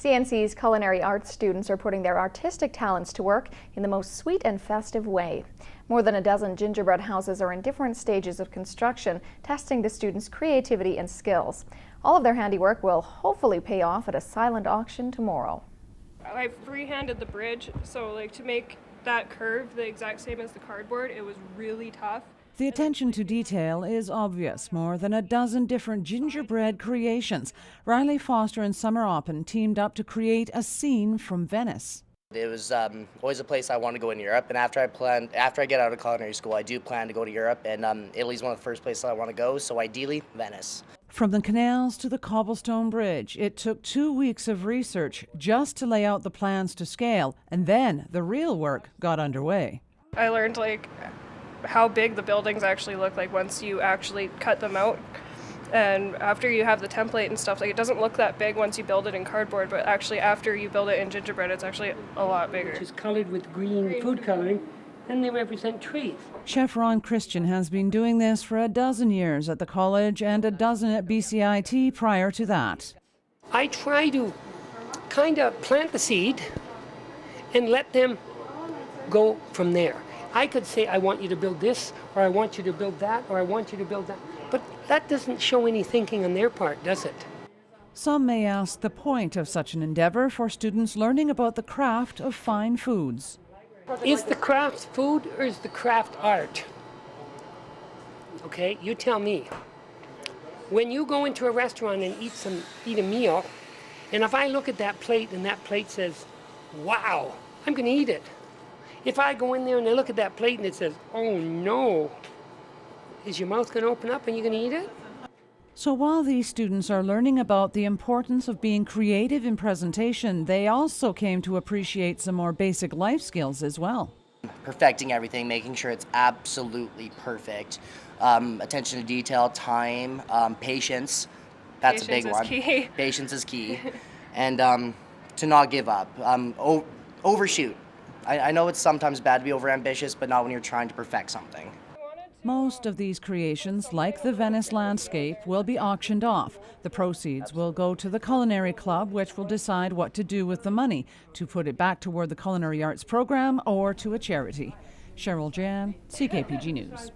CNC's Culinary Arts students are putting their artistic talents to work in the most sweet and festive way. More than a dozen gingerbread houses are in different stages of construction, testing the students' creativity and skills. All of their handiwork will hopefully pay off at a silent auction tomorrow. I freehanded the bridge, so to make that curve the exact same as the cardboard, it was really tough. The attention to detail is obvious. More than a dozen different gingerbread creations. Riley Foster and Summer Oppen teamed up to create a scene from Venice. It was always a place I want to go in Europe, and after I get out of culinary school, I do plan to go to Europe, and Italy's one of the first places I want to go, so ideally, Venice. From the canals to the cobblestone bridge, it took 2 weeks of research just to lay out the plans to scale, and then the real work got underway. I learned how big the buildings actually look like once you actually cut them out. And after you have the template and stuff, it doesn't look that big once you build it in cardboard, but actually after you build it in gingerbread, it's actually a lot bigger. Which is colored with green food coloring, and they represent trees. Chef Ron Christian has been doing this for a dozen years at the college and a dozen at BCIT prior to that. I try to kind of plant the seed and let them go from there. I could say, I want you to build this, or I want you to build that, or I want you to build that. But that doesn't show any thinking on their part, does it? Some may ask the point of such an endeavor for students learning about the craft of fine foods. Is the craft food or is the craft art? Okay, you tell me. When you go into a restaurant and eat a meal, and if I look at that plate and that plate says, wow, I'm going to eat it. If I go in there and I look at that plate and it says, oh no, is your mouth going to open up and you're going to eat it? So while these students are learning about the importance of being creative in presentation, they also came to appreciate some more basic life skills as well. Perfecting everything, making sure it's absolutely perfect. Attention to detail, time, patience. That's a big one. Key. Patience is key. And to not give up. Overshoot. I know it's sometimes bad to be overambitious, but not when you're trying to perfect something. Most of these creations, like the Venice landscape, will be auctioned off. The proceeds will go to the Culinary Club, which will decide what to do with the money, to put it back toward the Culinary Arts program or to a charity. Cheryl Jan, CKPG News.